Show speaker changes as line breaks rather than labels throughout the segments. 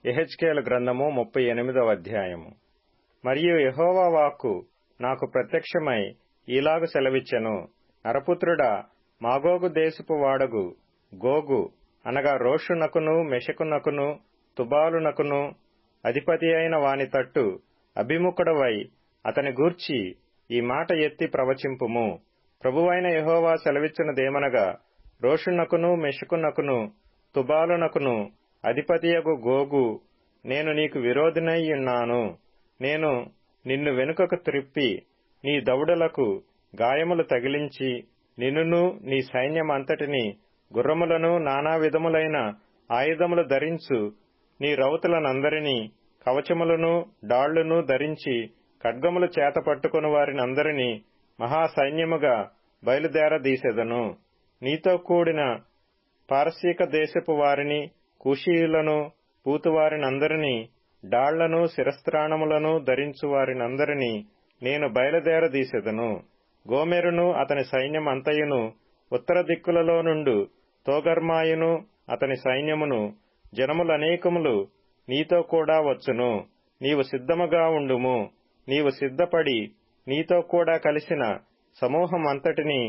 యెహెజ్కేలు గ్రంథము 38వ అధ్యాయము. మరియు యెహోవా వాక్కు నాకు ప్రత్యక్షమై ఈలాగు సెలవిచ్చెను. నరపుత్రుడా, మాగోగు దేశపు వాడగు గోగు అనగా రోషునకును మెషకునకును తుబాలునకును అధిపతి అయిన వాని తట్టు అభిముఖుడవై అతని గూర్చి ఈ మాట ఎత్తి ప్రవచింపుము. ప్రభువైన యెహోవా సెలవిచ్చినదేమనగా, రోషునకును మెషకునకును తుబాలునకును అధిపతియగు గోగు, నేను నీకు విరోధినై ఉన్నాను. నేను నిన్ను వెనుకకు త్రిప్పి నీ దవడలకు గాయములు తగిలించి నిన్నును నీ సైన్యమంతటిని గుర్రములను నానా విధములైన ఆయుధములు ధరించు నీ రౌతులనందరినీ కవచములను డాళ్లును ధరించి ఖడ్గములు చేత పట్టుకుని వారినందరినీ మహాసైన్యముగా బయలుదేరదీసెదను. నీతో కూడిన పారసీక దేశపు వారిని, కూషీయులను, పూతువారినందరినీ, డాళ్లను శిరస్త్రాణములను ధరించు వారినందరినీ నేను బయలుదేరదీసెదను. గోమెరును అతని సైన్యం అంతయును ఉత్తర దిక్కులలో నుండు తోగర్మాయును అతని సైన్యమును జనములనేకములు నీతో కూడా వచ్చును. నీవు సిద్ధముగా ఉండుము. నీవు సిద్ధపడి నీతో కూడా కలిసిన సమూహమంతటిని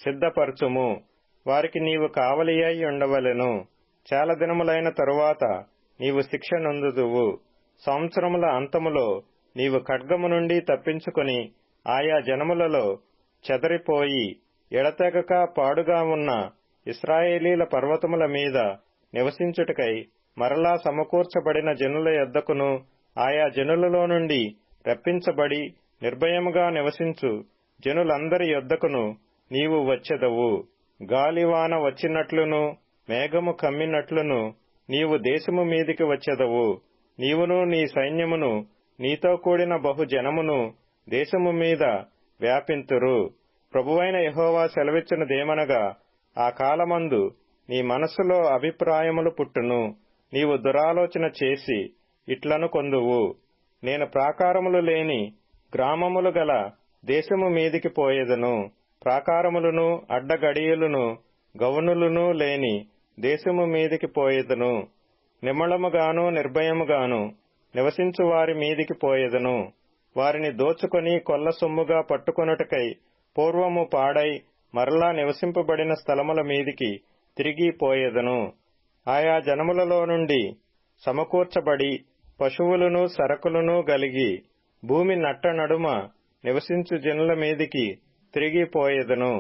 సిద్ధపరచుము. వారికి నీవు కావలియై ఉండవలెను. చాలా దినములైన తరువాత నీవు శిక్ష నొందుదువు. సంవత్సరముల అంతములో నీవు ఖడ్గము నుండి తప్పించుకొని ఆయా జనములలో చెదరిపోయి ఎడతెగక పాడుగా ఉన్న ఇశ్రాయేలీల పర్వతముల మీద నివసించుటకై మరలా సమకూర్చబడిన జనుల యొద్దకును, ఆయా జనులలో నుండి రప్పించబడి నిర్భయముగా నివసించు జనులందరి యొద్దకును నీవు వచ్చెదవు. గాలివాన వచ్చినట్లును మేఘము కమ్మినట్లును నీవు దేశము మీదికి వచ్చెదవు. నీవును నీ సైన్యమును నీతో కూడిన బహుజనమును దేశము మీద వ్యాపింతురు. ప్రభువైన యెహోవా సెలవిచ్చినదేమనగా, ఆ కాలమందు నీ మనస్సులో అభిప్రాయములు పుట్టును. నీవు దురాలోచన చేసి ఇట్లను కొందువు, నేను ప్రాకారములు లేని గ్రామములు గల దేశము మీదికి పోయేదను. ప్రాకారములను అడ్డగడియలును గవనులను లేని దేశము మీదికి పోయేదను. నిమ్మళముగాను నిర్భయముగాను నివసించు వారి మీదికి పోయేదను. వారిని దోచుకొని కొల్ల సొమ్ముగా పట్టుకొనుటకై పూర్వము పాడై మరలా నివసింపబడిన స్థలముల మీదికి తిరిగి పోయేదను. ఆయా జనములలో నుండి సమకూర్చబడి పశువులను సరకులను గలిగి భూమి నట్ట నడుమ నివసించు జనుల మీదికి తిరిగిపోయేదను.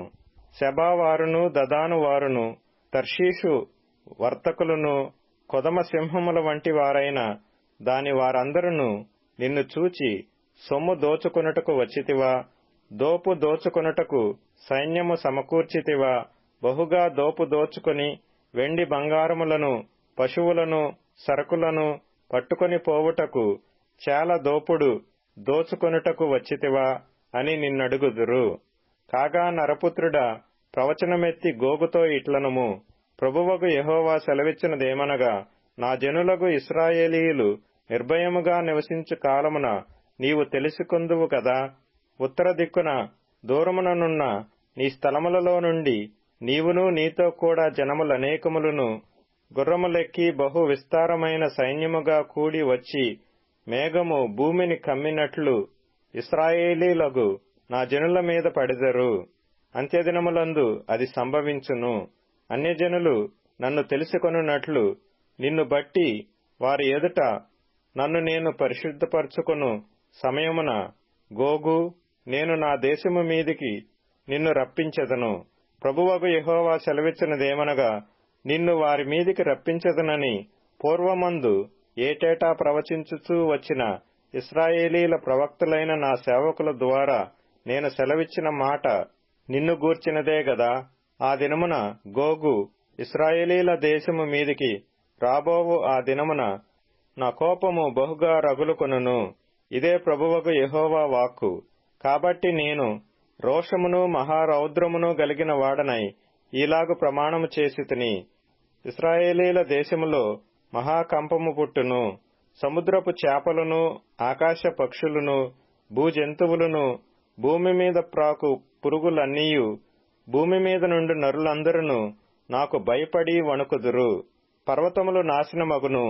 శబావారును దదాను వారును తర్షీషు వర్తకులను కొదమ సింహముల వంటి వారైన దాని వారందరును నిన్ను చూచి, సొమ్ము దోచుకొనుటకు వచ్చితివా? దోపు దోచుకొనుటకు సైన్యము సమకూర్చితివా? బహుగా దోపు దోచుకొని వెండి బంగారములను పశువులను సరకులను పట్టుకొని పోవుటకు చాలా దోపుడు దోచుకొనుటకు వచ్చితివా అని నిన్నడుగుదురు. కాగా నరపుత్రుడా, ప్రవచనమెత్తి గోగుతో ఇట్లనుము. ప్రభువగు యెహోవా సెలవిచ్చినదేమనగా, నా జనులగు ఇశ్రాయేలీయులు నిర్భయముగా నివసించు కాలమున నీవు తెలుసుకొందువు కదా. ఉత్తర దిక్కున దూరముననున్న నీ స్థలములలో నుండి నీవును నీతో కూడా జనములనేకములను గుర్రములెక్కి బహు విస్తారమైన సైన్యముగా కూడి వచ్చి మేఘము భూమిని కమ్మినట్లు ఇశ్రాయేలీలగు నా జనుల మీద పడెదరు. అంత్యదినములందు అది సంభవించును. అన్యజనులు నన్ను తెలుసుకొనున్నట్లు నిన్ను బట్టి వారి ఎదుట నన్ను నేను పరిశుద్ధపరచుకొను సమయమున గోగు, నేను నా దేశము మీదికి నిన్ను రప్పించెదను. ప్రభువగు యెహోవా సెలవిచ్చినదేమనగా, నిన్ను వారి మీదికి రప్పించెదనని పూర్వమందు ఏటేటా ప్రవచించుచూ వచ్చిన ఇశ్రాయేలీల ప్రవక్తులైన నా సేవకుల ద్వారా నేను సెలవిచ్చిన మాట నిన్ను గూర్చినదే గదా. ఆ దినమున గోగు ఇశ్రాయేలీల దేశము మీదికి రాబోవు ఆ దినమున నా కోపము బహుగా రగులుకొనును. ఇదే ప్రభువగు యెహోవా వాక్కు. కాబట్టి నేను రోషమును మహారౌద్రమును గలిగిన వాడనై ఈలాగు ప్రమాణము చేసితిని. ఇశ్రాయేలీల దేశములో మహాకంపము పుట్టును. సముద్రపు చేపలను ఆకాశ పక్షులను భూజంతువులను భూమి మీద ప్రాకు పురుగులన్నీయు భూమి మీద నుండి నరులందరూ నాకు భయపడి వణుకుదురు. పర్వతములు నాశనమగును,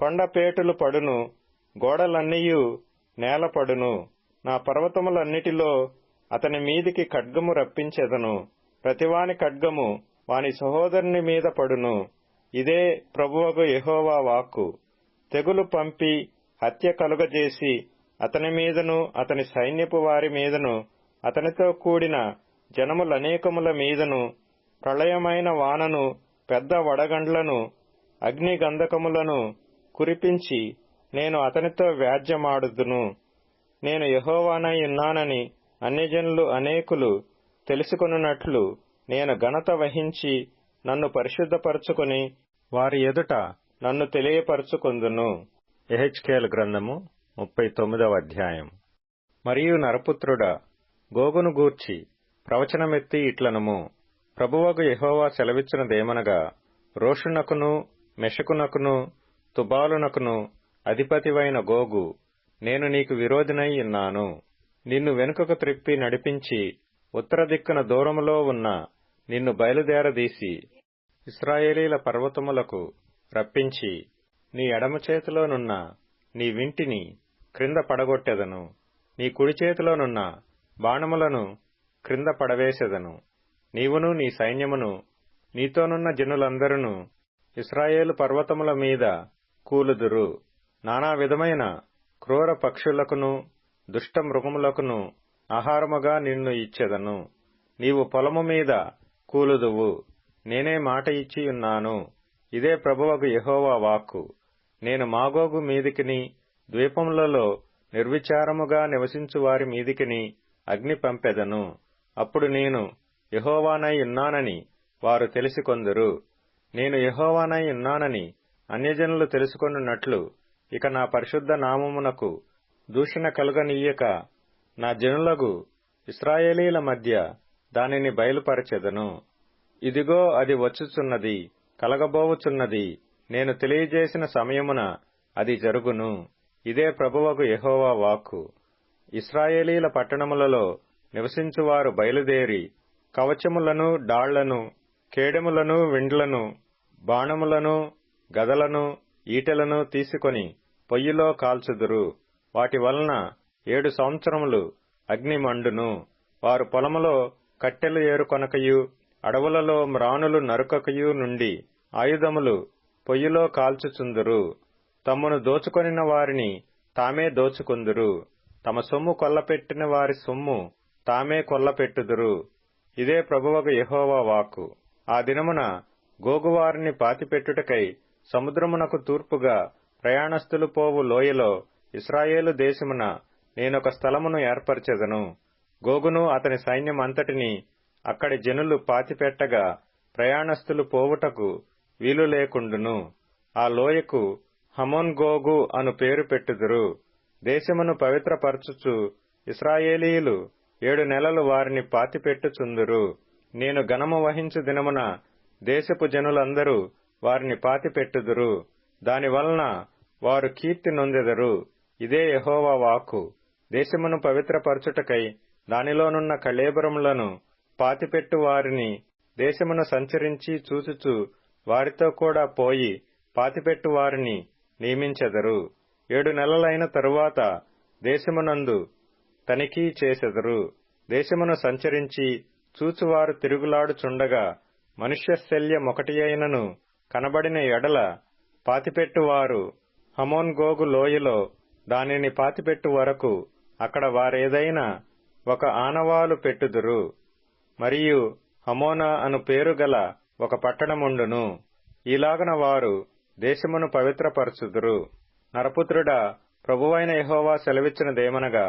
కొండపేటులు పడును, గోడలన్నీయు నేలపడును. నా పర్వతములన్నిటిలో అతని మీదికి ఖడ్గము రప్పించెదను. ప్రతివాని ఖడ్గము వాని సహోదరుని మీద పడును. ఇదే ప్రభువగు యెహోవా వాక్కు. తెగులు పంపి హత్య కలుగజేసి అతని మీదను అతని సైన్యపు వారి మీదను అతనితో కూడిన జనములనేకముల మీదను ప్రళయమైన వానను, పెద్ద వడగండ్లను, అగ్నిగంధకములను కురిపించి నేను అతనితో వ్యాజ్యమాడుదును. నేను యెహోవానై ఉన్నానని అన్యజనులు అనేకులు తెలుసుకొనున్నట్లు నేను ఘనత వహించి నన్ను పరిశుద్ధపరచుకొని వారి ఎదుట నన్ను తెలియపరచుకొందును. యెహెజ్కేలు గ్రంథము 39వ అధ్యాయం. మరియు నరపుత్రుడా, గోగును గూర్చి ప్రవచనమెత్తి ఇట్లనుము. ప్రభువగు యెహోవా సెలవిచ్చినదేమనగా, రోషునకును మెషకునకును తుబాలునకును అధిపతివైన గోగు, నేను నీకు విరోధినై ఉన్నాను. నిన్ను వెనుకకు త్రిప్పి నడిపించి ఉత్తర దిక్కున దూరములో ఉన్న నిన్ను బయలుదేరదీసి ఇశ్రాయేలీల పర్వతములకు రప్పించి నీ ఎడమ చేతిలోనున్న నీ వింటిని క్రింద పడగొట్టెదను. నీ కుడి చేతిలోనున్న బాణములను క్రింద పడవేసెదను. నీవును నీ సైన్యమును నీతోనున్న జనులందరూ ఇశ్రాయేలు పర్వతముల మీద కూలుదురు. నానా విధమైన క్రూర పక్షులకును దుష్ట మృగములకును ఆహారముగా నిన్ను ఇచ్చెదను. నీవు పొలము మీద కూలుదువు. నేనే మాట ఇచ్చియున్నాను. ఇదే ప్రభువగు యెహోవా వాక్కు. నేను మాగోగు మీదికిని ద్వీపములలో నిర్విచారముగా నివసించు వారి మీదికిని అగ్ని పంపెదను. అప్పుడు నేను యెహోవానై ఉన్నానని వారు తెలిసికొందురు. నేను యెహోవానై ఉన్నానని అన్యజనులు తెలుసుకొనున్నట్లు ఇక నా పరిశుద్ధ నామమునకు దూషణ కలుగనీయక నా జనులగు ఇశ్రాయేలీల మధ్య దానిని బయలుపరచెదను. ఇదిగో అది వచ్చుచున్నది, కలగబోవుచున్నది. నేను తెలియజేసిన సమయమున అది జరుగును. ఇదే ప్రభువగు యెహోవా వాక్కు. ఇశ్రాయేలీల పట్టణములలో నివసించువారు బయలుదేరి కవచములను, డాళ్లను, కేడెములను, విండ్లను, బాణములను, గదలను, ఈటెలను తీసుకొని పొయ్యిలో కాల్చుదురు. వాటి వలన 7 సంవత్సరములు అగ్ని మండును. వారు పొలములో కట్టెలు ఏరుకొనకయు అడవులలో మ్రానులు నరుకకయు నుండి ఆయుధములు పొయ్యిలో కాల్చుచుందురు. తమ్మును దోచుకొనిన వారిని తామే దోచుకుందురు. తమ సొమ్ము కొల్లపెట్టిన వారి సొమ్ము తామే కొల్లపెట్టుదురు. ఇదే ప్రభువగు యెహోవా వాక్కు. ఆ దినమున గోగువారిని పాతిపెట్టుటకై సముద్రమునకు తూర్పుగా ప్రయాణస్థులు పోవు లోయలో ఇశ్రాయేలు దేశమున నేనొక స్థలమును ఏర్పరచెదను. గోగును అతని సైన్యమంతటిని అక్కడి జనులు పాతిపెట్టగా ప్రయాణస్థులు పోవుటకు వీలు లేకుండును. ఆ లోయకు హమోన్ గోగు అను పేరు పెట్టుదురు. దేశమును పవిత్రపరచుచు ఇశ్రాయేలీయులు 7 నెలలు వారిని పాతిపెట్టుచుందురు. నేను ఘనము వహించు దినమున దేశపు జనులందరూ వారిని పాతిపెట్టుదురు. దానివలన వారు కీర్తి నొందెదరు. ఇదే యెహోవా వాక్కు. దేశమును పవిత్రపరచుటకై దానిలోనున్న కళేబరములను పాతిపెట్టు వారిని దేశమును సంచరించి చూచుచు వారితో కూడా పోయి పాతిపెట్టు వారిని నియమించెదరు. 7 నెలలైన తరువాత దేశమునందు తనిఖీ చేసెదరు. దేశమును సంచరించి చూచువారు తిరుగులాడుచుండగా మనుష్యశల్యమొకటి అయినను కనబడిన ఎడల పాతిపెట్టువారు హమోన్ గోగు లోయలో దానిని పాతిపెట్టు వరకు అక్కడ వారేదైనా ఒక ఆనవాలు పెట్టుదురు. మరియు హమోనా అను పేరు గల ఒక పట్టణముండును. ఈలాగన వారు దేశమును పవిత్రపరచుదురు. నరపుత్రుడా, ప్రభువైన యెహోవా సెలవిచ్చినదేమనగా,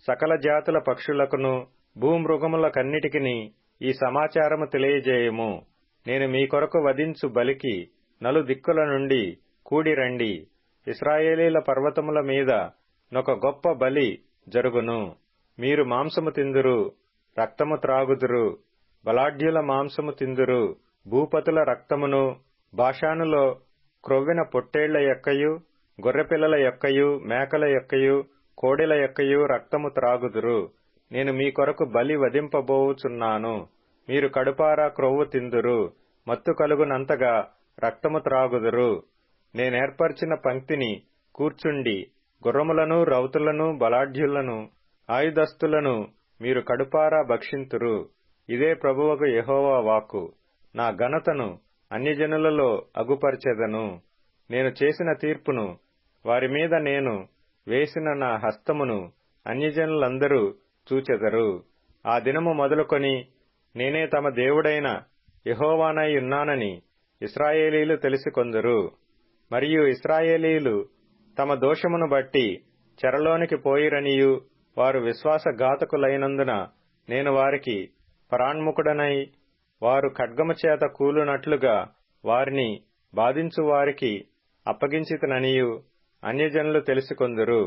సకల జాతుల పక్షులకును భూమృగములకన్నిటికిని ఈ సమాచారము తెలియజేయము. నేను మీ కొరకు వధించు బలికి నలుదిక్కుల నుండి కూడిరండి. ఇశ్రాయేలీల పర్వతముల మీద నొక గొప్ప బలి జరుగును. మీరు మాంసము తిందురు, రక్తము త్రాగుదురు. బలాఢ్యుల మాంసము తిందురు. భూపతుల రక్తమును, బాషానులో క్రొవ్విన పొట్టేళ్ల యొక్కయు, గొర్రెపిల్లల యొక్కయు, మేకల యొక్కయు, కోడెల యొక్కయు రక్తము త్రాగుదురు. నేను మీ కొరకు బలి వధింపబోవుచున్నాను. మీరు కడుపారా క్రొవ్వు తిందురు, మత్తు కలుగునంతగా రక్తము త్రాగుదురు. నేనేర్పరచిన పంక్తిని కూర్చుండి గుర్రములను, రౌతులను, బలాఢ్యులను, ఆయుధస్తులను మీరు కడుపారా భక్షింతురు. ఇదే ప్రభువగు యెహోవా వాక్కు. నా ఘనతను అన్యజనులలో అగుపరచెదను. నేను చేసిన తీర్పును, వారి మీద నేను వేసిన నా హస్తమును అన్యజనులందరూ చూచెదరు. ఆ దినము మొదలుకొని నేనే తమ దేవుడైన యెహోవానై ఉన్నానని ఇశ్రాయేలీలు తెలిసికొందురు. మరియు ఇశ్రాయేలీలు తమ దోషమును బట్టి చెరలోనికి పోయిరనియు, వారు విశ్వాసఘాతకులైనందున నేను వారికి పరాణ్ముఖుడనై, వారు ఖడ్గము చేత కూలునట్లుగా వారిని బాధించువారికి అప్పగించితిననియు అన్యజనులు తెలుసుకొందురు.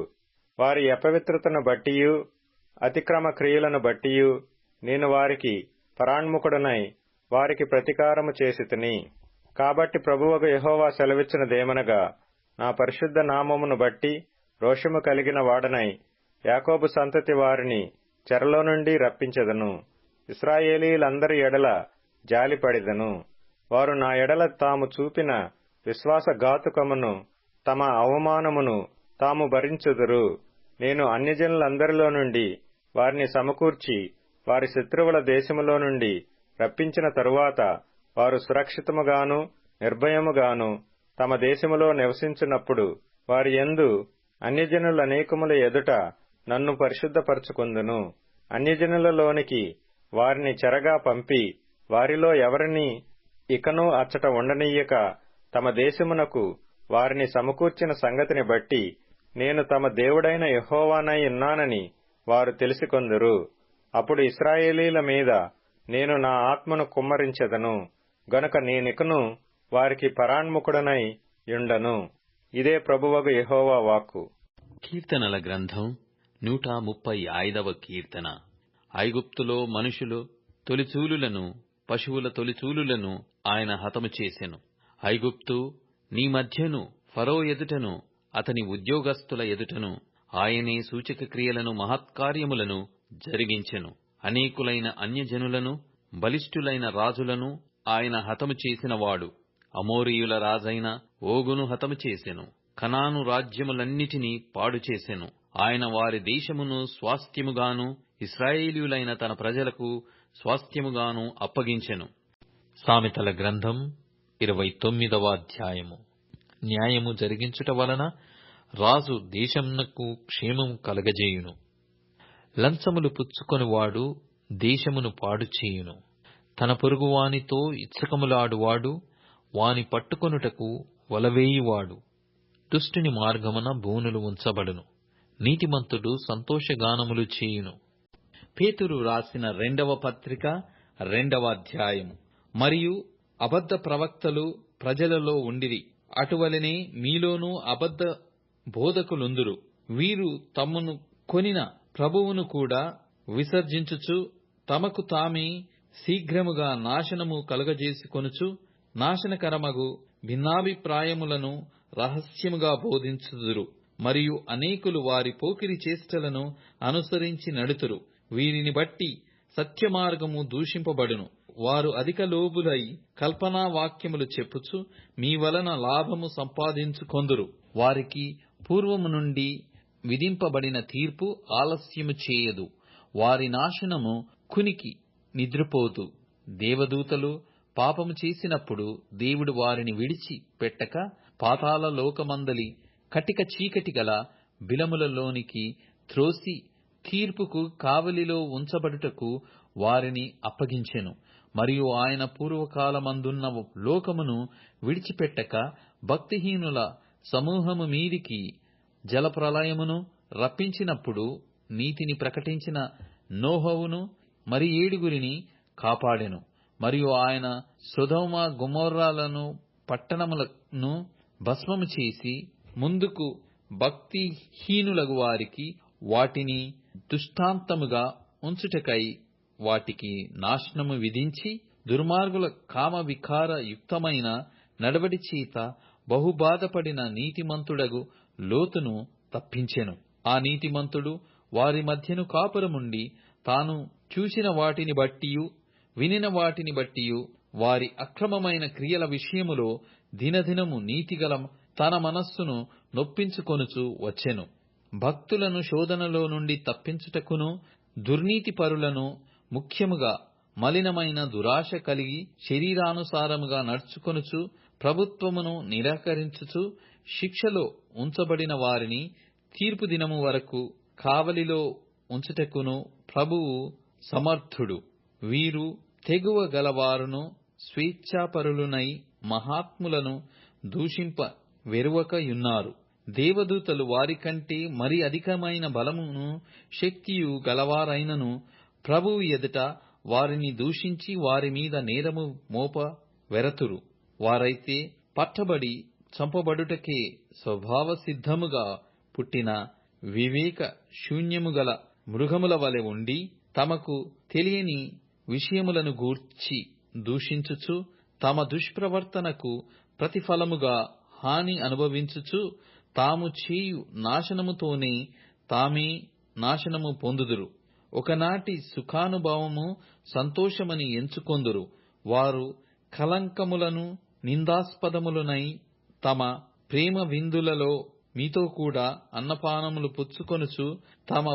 వారి అపవిత్రతను బట్టియు అతిక్రమ క్రియలను బట్టియు నేను వారికి పరాణ్ముఖుడనై వారికి ప్రతీకారము చేసితిని. కాబట్టి ప్రభువగు యెహోవా సెలవిచ్చినదేమనగా, నా పరిశుద్ధ నామమును బట్టి రోషము కలిగిన వాడనై యాకోబు సంతతి వారిని చెరలో నుండి రప్పించెదను. ఇశ్రాయేలీలందరి ఎడల జాలిపడెదను. వారు నా ఎడల తాము చూపిన విశ్వాసఘాతుకమును, తమ అవమానమును తాము భరించుదురు. నేను అన్యజనులందరిలో నుండి వారిని సమకూర్చి వారి శత్రువుల దేశములో నుండి రప్పించిన తరువాత వారు సురక్షితముగాను నిర్భయముగాను తమ దేశములో నివసించున్నప్పుడు వారి యందు అన్యజనులనేకముల ఎదుట నన్ను పరిశుద్ధపరచుకొందును. అన్యజనులలోనికి వారిని చెరగా పంపి వారిలో ఎవరిని ఇకను అచ్చట ఉండనీయక తమ దేశమునకు వారిని సమకూర్చిన సంగతిని బట్టి నేను తమ దేవుడైన యెహోవానై ఉన్నానని వారు తెలిసికొందురు. అప్పుడు ఇశ్రాయేలీల మీద నేను నా ఆత్మను కుమ్మరించెదను గనుక నేనికను వారికి పరాణ్ముఖుడనై యుండను. ఇదే ప్రభువగు యెహోవా వాక్కు.
కీర్తనల గ్రంథం 135వ కీర్తన. ఐగుప్తులో మనుషులు తొలిచూలులను, పశువుల తొలిచూలులను ఆయన హతము చేసెను. ఐగుప్తు నీ మధ్యను, ఫరో ఎదుటను, అతని ఉద్యోగస్తుల ఎదుటను ఆయనే సూచక క్రియలను, మహత్కార్యములను జరిగించెను. అనేకులైన అన్యజనులను, బలిష్ఠులైన రాజులను ఆయన హతము చేసినవాడు. అమోరీయుల రాజైన ఓగును హతము చేసెను. కనాను రాజ్యములన్నిటినీ పాడు చేసెను. ఆయన వారి దేశమును స్వాస్థ్యముగాను, ఇశ్రాయేలీయులైన తన ప్రజలకు స్వాస్థ్యముగాను అప్పగించెను. సామెతల గ్రంథం 29వ అధ్యాయము. న్యాయము జరిగించుట వలన రాజు దేశమునకు క్షేమము కలగజేయును. లంచములు పుచ్చుకొనివాడు దేశమును పాడు చేయును. తన పొరుగువానితో ఇచ్చకములాడువాడు వాని పట్టుకొనుటకు వలవేయువాడు. దుష్టుని మార్గమున బూనులు ఉంచబడును. నీతిమంతుడు సంతోషగానములు చేయును. పేతురు రాసిన 2వ పత్రిక 2వ అధ్యాయము. మరియు అబద్ధ ప్రవక్తలు ప్రజలలో ఉండిరి. అటువలనే మీలోనూ అబద్ధ బోధకులుందురు. వీరు తమను కొనిన ప్రభువును కూడా విసర్జించుచు తమకు తామే శీఘ్రముగా నాశనము కలుగజేసుకొనుచు నాశనకరమగు భిన్నాభిప్రాయములను రహస్యముగా బోధించుదురు. మరియు అనేకులు వారి పోకిరి చేష్టలను అనుసరించి నడుతురు. వీరిని బట్టి సత్యమార్గము దూషింపబడును. వారు అధిక లోబులై కల్పనా వాక్యములు చెప్పుచు మీ వలన లాభము సంపాదించుకొందురు. వారికి పూర్వము నుండి విధింపబడిన తీర్పు ఆలస్యము చేయదు. వారి నాశనము కునికి నిద్రపోదు. దేవదూతలు పాపము చేసినప్పుడు దేవుడు వారిని విడిచి పెట్టక పాతాళ లోకమందలి కటిక చీకటి గల బిలములలోనికి త్రోసి తీర్పుకు కావలిలో ఉంచబడుటకు వారిని అప్పగించెను. మరియు ఆయన పూర్వకాలమందున్న లోకమును విడిచిపెట్టక భక్తిహీనుల సమూహము మీదికి జలప్రళయమును రప్పించినప్పుడు నీతిని ప్రకటించిన నోహవును మరి 7 కాపాడెను. మరియు ఆయన సొదొమ గొమొర్రాలను పట్టణములను భస్మము చేసి ముందుకు భక్తిహీనులగు వారికి వాటిని దృష్టాంతముగా ఉంచుటకై వాటికి నాశనము విధించి దుర్మార్గుల కామ వికార యుక్తమైన నడవడి చేత బహుబాధపడిన నీతిమంతుడగు లోతును తప్పించెను. ఆ నీతిమంతుడు వారి మధ్యను కాపురముండి తాను చూసిన వాటిని బట్టియు వినిన వాటిని బట్టియు వారి అక్రమమైన క్రియల విషయములో దినదినము నీతిగల తన మనస్సును నొప్పించుకొనుచు వచ్చెను. భక్తులను శోధనలో నుండి తప్పించుటకును, దుర్నీతిపరులను, ముఖ్యముగా మలినమైన దురాశ కలిగి శరీరానుసారముగా నడుచుకొనుచు ప్రభుత్వమును నిరాకరించుచు శిక్షలో ఉంచబడిన వారిని తీర్పు దినము వరకు కావలిలో ఉంచుటకును ప్రభువు సమర్థుడు. వీరు తెగువ గలవారును స్వేచ్ఛాపరులునై మహాత్ములను దూషింప వెరువకయున్నారు. దేవదూతలు వారికంటే మరి అధికమైన బలమును శక్తియు గలవారైనను ప్రభువు ఎదుట వారిని దూషించి వారి మీద నేరము మోప వెరతురు. వారైతే పట్టబడి చంపబడుటకే స్వభావ సిద్ధముగా పుట్టిన వివేక శూన్యము గల మృగముల వలె ఉండి, తమకు తెలియని విషయములను గూర్చి దూషించుచు తమ దుష్ప్రవర్తనకు ప్రతిఫలముగా హాని అనుభవించుచు తాము చేయు నాశనముతోనే తామే నాశనము పొందుదురు. ఒకనాటి సుఖానుభవము సంతోషమని ఎంచుకొందురు. వారు కలంకములను నిందాస్పదములనై తమ ప్రేమ విందులలో మీతో కూడా అన్నపానములు పుచ్చుకొనుచు తమ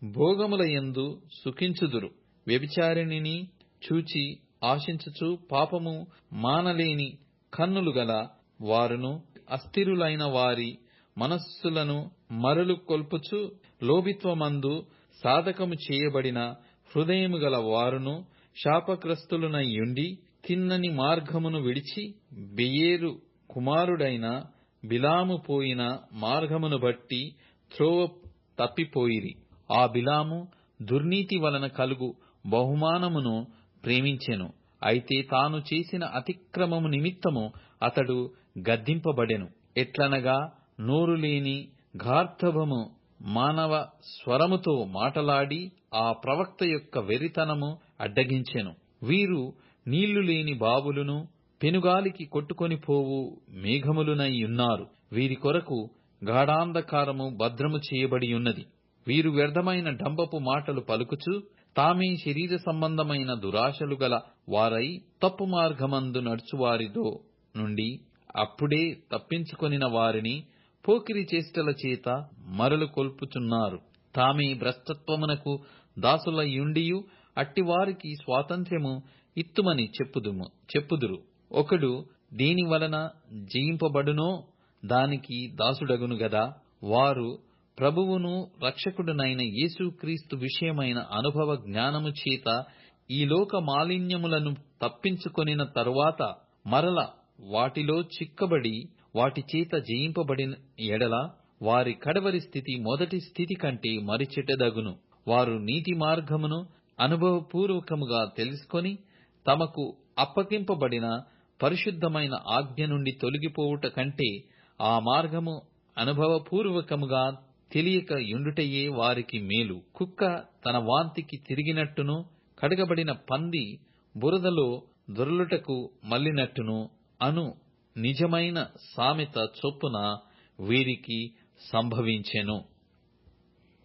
భోగముల యందు సుఖించుదురు. వ్యభిచారిణిని చూచి ఆశించుచు పాపము మానలేని కన్నులు గల వారును, అస్థిరులైన వారి మనస్సులను మరలు కొల్పుచు లోభిత్వమందు సాధకము చేయబడిన హృదయము గల వారును శాపగ్రస్తులనయ్యుండి తిన్నని మార్గమును విడిచి బెయేరు కుమారుడైన బిలాము పోయిన మార్గమును బట్టి త్రోవ తప్పిపోయిరి. ఆ బిలాము దుర్నీతి వలన కలుగు బహుమానమును ప్రేమించెను. అయితే తాను చేసిన అతిక్రమము నిమిత్తము అతడు గద్దింపబడెను. ఎట్లనగా నోరులేని గార్ధబము మానవ స్వరముతో మాటలాడి ఆ ప్రవక్త యొక్క వెర్రితనము అడ్డగించెను. వీరు నీళ్లు లేని బావులును పెనుగాలికి కొట్టుకొని పోవు మేఘములునయ్యున్నారు. వీరి కొరకు గాఢాంధకారము భద్రము చేయబడి ఉన్నది. వీరు వ్యర్థమైన డంబపు మాటలు పలుకుచు తామే శరీర సంబంధమైన దురాశలు గల వారై తప్పు మార్గమందు నడుచువారిలో నుండి అప్పుడే తప్పించుకొనిన వారిని పోకిరి చేష్టల చేత మరలు కొల్పుచున్నారు. తామే భ్రష్టత్వమునకు దాసులయ్యుండియు అట్టివారికి స్వాతంత్ర్యము ఇత్తుమని చెప్పుదురు. ఒకడు దేని వలన జయింపబడునో దానికి దాసుడగును గదా. వారు ప్రభువును రక్షకుడునైన యేసుక్రీస్తు విషయమైన అనుభవ జ్ఞానము చేత ఈ లోక మాలిన్యములను తప్పించుకొనిన తరువాత మరల వాటిలో చిక్కబడి వాటి చేత జయింపబడిన ఎడల వారి కడవరి స్థితి మొదటి స్థితి కంటే మరి చెడ్డదగును. వారు నీతి మార్గమును అనుభవపూర్వకముగా తెలుసుకొని తమకు అప్పగింపబడిన పరిశుద్ధమైన ఆజ్ఞ నుండి తొలగిపోవుట కంటే ఆ మార్గము అనుభవపూర్వకముగా తెలియక యుండుటయే వారికి మేలు. కుక్క తన వాంతికి తిరిగినట్టును, కడగబడిన పంది బురదలో దొర్లుటకు మళ్ళినట్టును అను నిజమైన సామెత చొప్పున వీరికి సంభవించెను.